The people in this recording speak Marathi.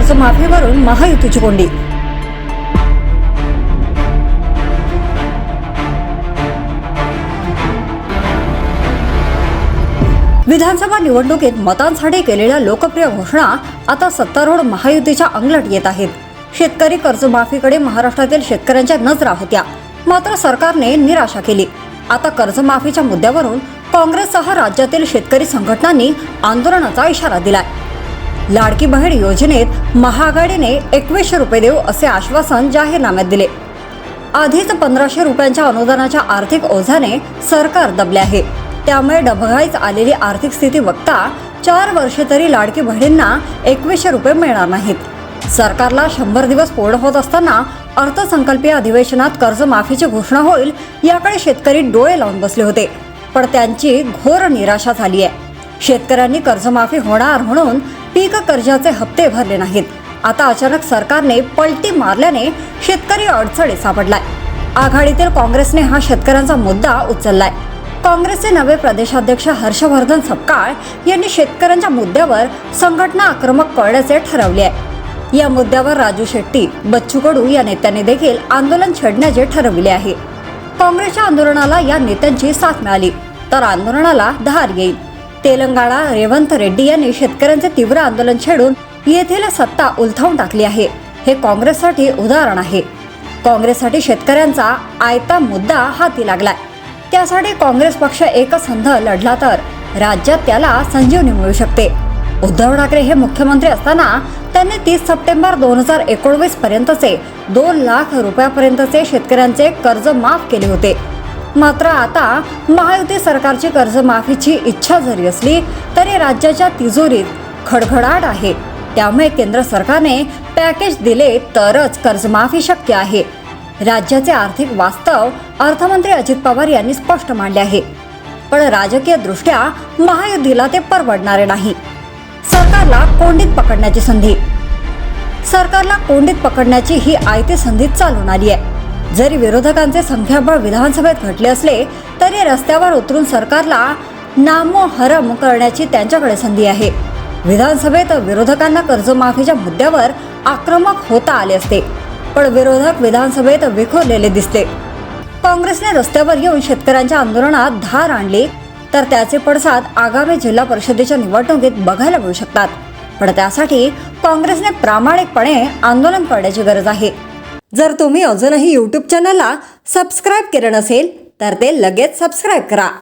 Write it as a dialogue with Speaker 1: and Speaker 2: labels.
Speaker 1: कर्जमाफीवरून महायुतीची कोंडी। विधानसभा निवडणुकीत मतांसाठी केलेल्या लोकप्रिय घोषणा आता सत्तारूढ महायुतीच्या अंगलट येत आहेत। शेतकरी कर्जमाफीकडे महाराष्ट्रातील शेतकऱ्यांच्या नजरा होत्या, मात्र सरकारने निराशा केली। आता कर्जमाफीच्या मुद्द्यावरून काँग्रेससह राज्यातील शेतकरी संघटनांनी आंदोलनाचा इशारा दिलाय। लाडकी बहीण योजनेत महाआघाडीने 2100 रुपये देऊ असे आश्वासन जाहीरनाम्यात दिले। आधीच 1500 रुपयांच्या अनुदानाच्या आर्थिक ओझ्याने सरकार दबले आहे, त्यामुळे डबघाईच आलेली आर्थिक स्थिती बघता 4 वर्षे तरी लाडकी बहिणींना 2100 रुपये मिळणार नाहीत। सरकारला 100 दिवस पूर्ण होत असताना अर्थसंकल्पीय अधिवेशनात कर्जमाफीची घोषणा होईल याकडे शेतकरी डोळे लावून बसले होते, पण त्यांची घोर निराशा झाली आहे। शेतकऱ्यांनी कर्जमाफी होणार म्हणून पीक कर्जाचे हप्ते भरले नाहीत। आता अचानक सरकारने पलटी मारल्याने शेतकरी अडचणीत सापडलाय। आघाडीतील काँग्रेसने हा शेतकऱ्यांचा मुद्दा उचललाय। काँग्रेसचे नवे प्रदेशाध्यक्ष हर्षवर्धन सपकाळ यांनी शेतकऱ्यांच्या मुद्द्यावर संघटना आक्रमक करण्याचे ठरवले आहे। या मुद्द्यावर राजू शेट्टी, बच्चू कडू या नेत्यांनी देखील आंदोलन छेडण्याचे ठरविले आहे। काँग्रेसच्या आंदोलनाला या नेत्यांची साथ मिळाली तर आंदोलनाला धार येईल। तेलंगणा रेवंत रेड्डी यांनी शेतकऱ्यांचे तीव्र आंदोलन छेडून येथील सत्ता उलथवून टाकली आहे। हे काँग्रेससाठी उदाहरण आहे। काँग्रेससाठी शेतकऱ्यांचा आयता मुद्दा हाती लागलाय। त्यासाठी काँग्रेस पक्ष एकसंध लढला तर राज्यात त्याला संजीवनी मिळू शकते। उद्धव ठाकरे हे मुख्यमंत्री असताना त्यांनी 30 सप्टेंबर 2019 पर्यंतचे 2 लाख रुपयापर्यंतचे शेतकऱ्यांचे कर्ज माफ केले होते। मात्र आता महायुती सरकारची कर्जमाफीची इच्छा जरी असली तरी राज्याच्या तिजोरीत खडखडाट आहे। त्यामुळे केंद्र सरकारने पॅकेज दिले तरच कर्जमाफी शक्य आहे। राज्याचे आर्थिक वास्तव अर्थमंत्री अजित पवार यांनी स्पष्ट मांडले आहे, पण राजकीय दृष्ट्या महायुतीला ते परवडणारे नाही। सरकारला कोंडीत पकडण्याची संधी। सरकारला कोंडीत पकडण्याची ही आयती संधी चालून आली आहे। जरी विरोधकांचे संख्याबळ विधानसभेत घटले असले तरी रस्त्यावर उतरून सरकारला नामोहरम करण्याची त्यांच्याकडे संधी आहे। विधानसभेत विरोधकांना कर्जमाफीच्या मुद्द्यावर आक्रमक होता आले असते, पण विरोधक विधानसभेत विखुरलेले दिसले। काँग्रेसने रस्त्यावर येऊन शेतकऱ्यांच्या आंदोलनात धार आणली तर त्याचे पडसाद आगामी जिल्हा परिषदेच्या निवडणुकीत बघायला मिळू शकतात। पण त्यासाठी काँग्रेसने प्रामाणिकपणे आंदोलन करण्याची गरज आहे। जर तुम्ही अजूनही YouTube चॅनलला सबस्क्राईब केले नसेल तर ते लगेच सबस्क्राईब करा।